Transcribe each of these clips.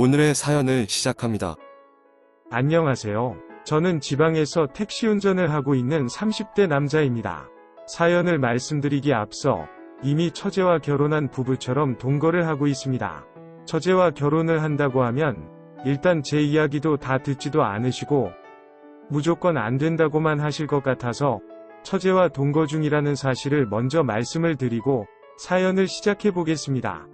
오늘의 사연을 시작합니다. 안녕하세요. 저는 지방에서 택시 운전을 하고 있는 30대 남자입니다. 사연을 말씀드리기 앞서 이미 처제와 결혼한 부부처럼 동거를 하고 있습니다. 처제와 결혼을 한다고 하면 일단 제 이야기도 다 듣지도 않으시고 무조건 안 된다고만 하실 것 같아서 처제와 동거 중이라는 사실을 먼저 말씀을 드리고 사연을 시작해 보겠습니다.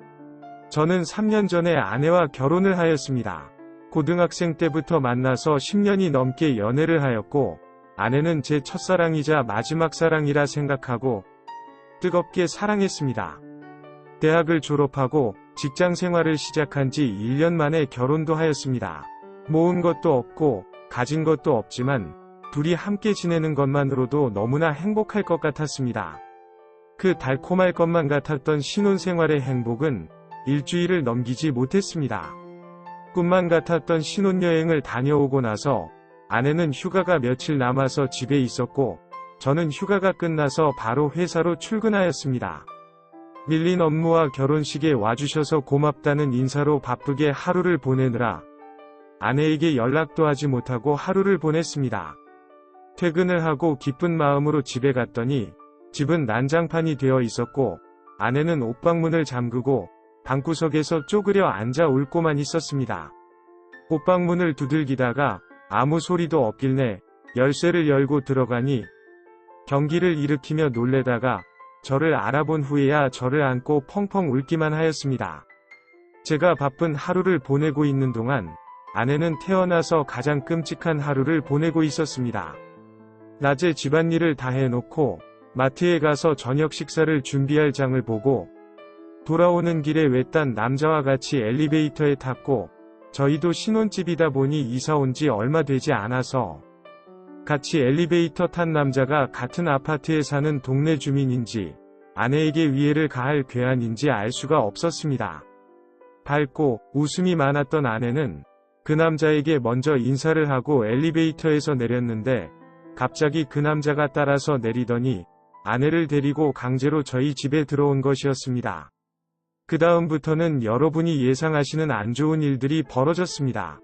저는 3년 전에 아내와 결혼을 하였습니다. 고등학생 때부터 만나서 10년이 넘게 연애를 하였고 아내는 제 첫사랑이자 마지막 사랑이라 생각하고 뜨겁게 사랑했습니다. 대학을 졸업하고 직장 생활을 시작한 지 1년 만에 결혼도 하였습니다. 모은 것도 없고 가진 것도 없지만 둘이 함께 지내는 것만으로도 너무나 행복할 것 같았습니다. 그 달콤할 것만 같았던 신혼생활의 행복은 일주일을 넘기지 못했습니다. 꿈만 같았던 신혼여행을 다녀오고 나서 아내는 휴가가 며칠 남아서 집에 있었고 저는 휴가가 끝나서 바로 회사로 출근하였습니다. 밀린 업무와 결혼식에 와주셔서 고맙다는 인사로 바쁘게 하루를 보내느라 아내에게 연락도 하지 못하고 하루를 보냈습니다. 퇴근을 하고 기쁜 마음으로 집에 갔더니 집은 난장판이 되어 있었고 아내는 옷방문을 잠그고 방구석에서 쪼그려 앉아 울고만 있었습니다. 옷방문을 두들기다가 아무 소리도 없길래 열쇠를 열고 들어가니 경기를 일으키며 놀래다가 저를 알아본 후에야 저를 안고 펑펑 울기만 하였습니다. 제가 바쁜 하루를 보내고 있는 동안 아내는 태어나서 가장 끔찍한 하루를 보내고 있었습니다. 낮에 집안일을 다 해놓고 마트에 가서 저녁 식사를 준비할 장을 보고 돌아오는 길에 외딴 남자와 같이 엘리베이터에 탔고 저희도 신혼집이다 보니 이사 온 지 얼마 되지 않아서 같이 엘리베이터 탄 남자가 같은 아파트에 사는 동네 주민인지 아내에게 위해를 가할 괴한인지 알 수가 없었습니다. 밝고 웃음이 많았던 아내는 그 남자에게 먼저 인사를 하고 엘리베이터에서 내렸는데 갑자기 그 남자가 따라서 내리더니 아내를 데리고 강제로 저희 집에 들어온 것이었습니다. 그 다음부터는 여러분이 예상하시는 안 좋은 일들이 벌어졌습니다.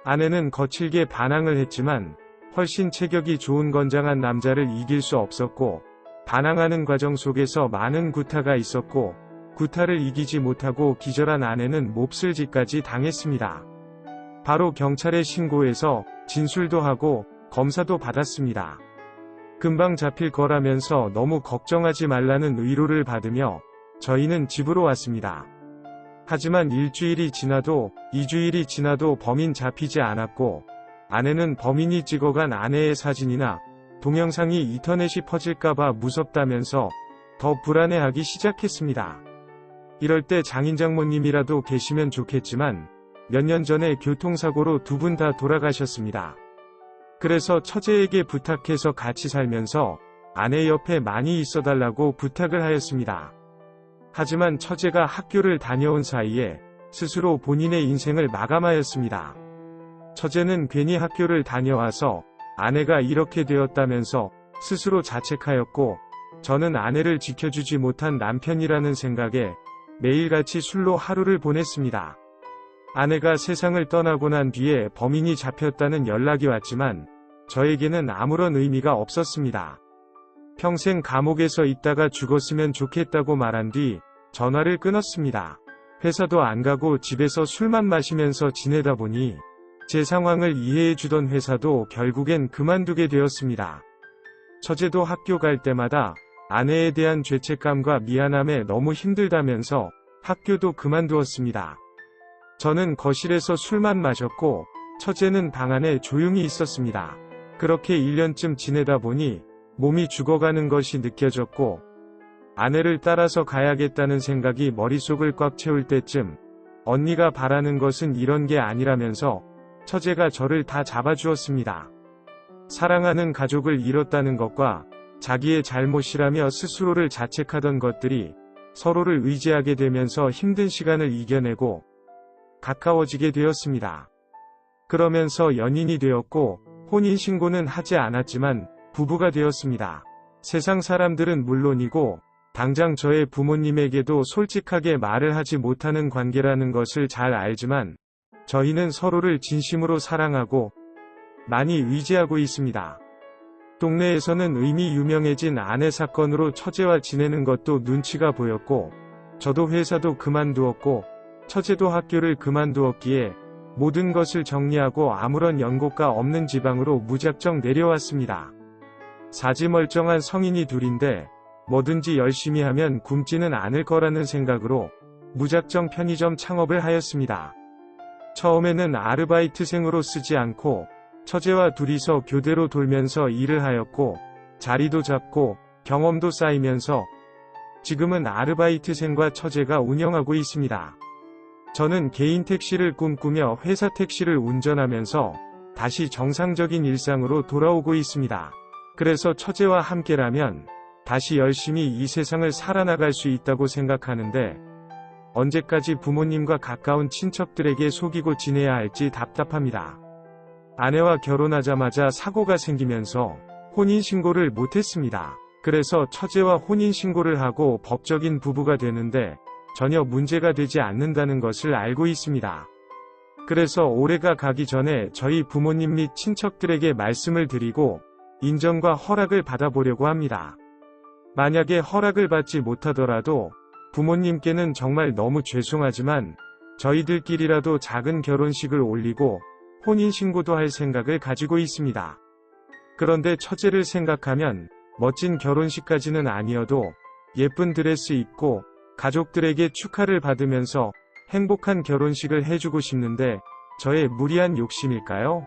아내는 거칠게 반항을 했지만 훨씬 체격이 좋은 건장한 남자를 이길 수 없었고 반항하는 과정 속에서 많은 구타가 있었고 구타를 이기지 못하고 기절한 아내는 몹쓸짓까지 당했습니다. 바로 경찰에 신고해서 진술도 하고 검사도 받았습니다. 금방 잡힐 거라면서 너무 걱정하지 말라는 위로를 받으며 저희는 집으로 왔습니다. 하지만 일주일이 지나도 2주일이 지나도 범인 잡히지 않았고 아내는 범인이 찍어간 아내의 사진이나 동영상이 인터넷이 퍼질까봐 무섭다면서 더 불안해하기 시작했습니다. 이럴 때 장인장모님이라도 계시면 좋겠지만 몇 년 전에 교통사고로 두 분 다 돌아가셨습니다. 그래서 처제에게 부탁해서 같이 살면서 아내 옆에 많이 있어달라고 부탁을 하였습니다. 하지만 처제가 학교를 다녀온 사이에 스스로 본인의 인생을 마감하였습니다. 처제는 괜히 학교를 다녀와서 아내가 이렇게 되었다면서 스스로 자책하였고 저는 아내를 지켜주지 못한 남편이라는 생각에 매일같이 술로 하루를 보냈습니다. 아내가 세상을 떠나고 난 뒤에 범인이 잡혔다는 연락이 왔지만 저에게는 아무런 의미가 없었습니다. 평생 감옥에서 있다가 죽었으면 좋겠다고 말한 뒤 전화를 끊었습니다. 회사도 안 가고 집에서 술만 마시면서 지내다 보니 제 상황을 이해해주던 회사도 결국엔 그만두게 되었습니다. 처제도 학교 갈 때마다 아내에 대한 죄책감과 미안함에 너무 힘들다면서 학교도 그만두었습니다. 저는 거실에서 술만 마셨고 처제는 방 안에 조용히 있었습니다. 그렇게 1년쯤 지내다 보니 몸이 죽어가는 것이 느껴졌고 아내를 따라서 가야겠다는 생각이 머릿속을 꽉 채울 때쯤 언니가 바라는 것은 이런 게 아니라면서 처제가 저를 다 잡아주었습니다. 사랑하는 가족을 잃었다는 것과 자기의 잘못이라며 스스로를 자책하던 것들이 서로를 의지하게 되면서 힘든 시간을 이겨내고 가까워지게 되었습니다. 그러면서 연인이 되었고 혼인신고는 하지 않았지만 부부가 되었습니다. 세상 사람들은 물론이고 당장 저의 부모님에게도 솔직하게 말을 하지 못하는 관계라는 것을 잘 알지만 저희는 서로를 진심으로 사랑하고 많이 의지하고 있습니다. 동네에서는 이미 유명해진 아내 사건으로 처제와 지내는 것도 눈치가 보였고, 저도 회사도 그만두었고, 처제도 학교를 그만두었기에 모든 것을 정리하고 아무런 연고가 없는 지방으로 무작정 내려왔습니다. 사지멀쩡한 성인이 둘인데 뭐든지 열심히 하면 굶지는 않을 거라는 생각으로 무작정 편의점 창업을 하였습니다. 처음에는 아르바이트생으로 쓰지 않고 처제와 둘이서 교대로 돌면서 일을 하였고, 자리도 잡고 경험도 쌓이면서 지금은 아르바이트생과 처제가 운영하고 있습니다. 저는 개인 택시를 꿈꾸며 회사 택시를 운전하면서 다시 정상적인 일상으로 돌아오고 있습니다. 그래서 처제와 함께라면 다시 열심히 이 세상을 살아나갈 수 있다고 생각하는데, 언제까지 부모님과 가까운 친척들에게 속이고 지내야 할지 답답합니다. 아내와 결혼하자마자 사고가 생기면서 혼인신고를 못했습니다. 그래서 처제와 혼인신고를 하고 법적인 부부가 되는데 전혀 문제가 되지 않는다는 것을 알고 있습니다. 그래서 올해가 가기 전에 저희 부모님 및 친척들에게 말씀을 드리고 인정과 허락을 받아보려고 합니다. 만약에 허락을 받지 못하더라도 부모님께는 정말 너무 죄송하지만 저희들끼리라도 작은 결혼식을 올리고 혼인신고도 할 생각을 가지고 있습니다. 그런데 처제를 생각하면 멋진 결혼식까지는 아니어도 예쁜 드레스 입고 가족들에게 축하를 받으면서 행복한 결혼식을 해주고 싶는데 저의 무리한 욕심일까요?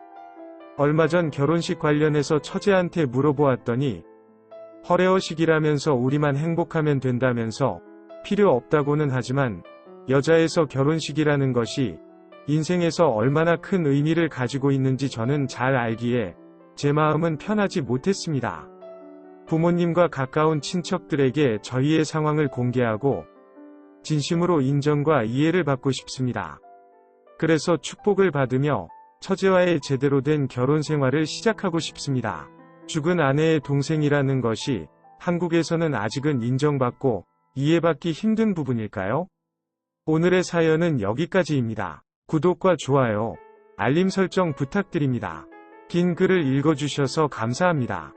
얼마 전 결혼식 관련해서 처제한테 물어보았더니 허례허식이라면서 우리만 행복하면 된다면서 필요 없다고는 하지만 여자에서 결혼식이라는 것이 인생에서 얼마나 큰 의미를 가지고 있는지 저는 잘 알기에 제 마음은 편하지 못했습니다. 부모님과 가까운 친척들에게 저희의 상황을 공개하고 진심으로 인정과 이해를 받고 싶습니다. 그래서 축복을 받으며 처제와의 제대로 된 결혼 생활을 시작하고 싶습니다. 죽은 아내의 동생이라는 것이 한국에서는 아직은 인정받고 이해받기 힘든 부분일까요? 오늘의 사연은 여기까지입니다. 구독과 좋아요, 알림 설정 부탁드립니다. 긴 글을 읽어주셔서 감사합니다.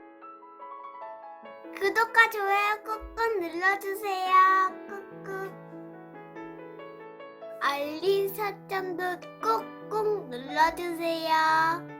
구독과 좋아요 꾹꾹 눌러주세요. 꾹꾹. 알림 설정도 꾹꾹 눌러주세요.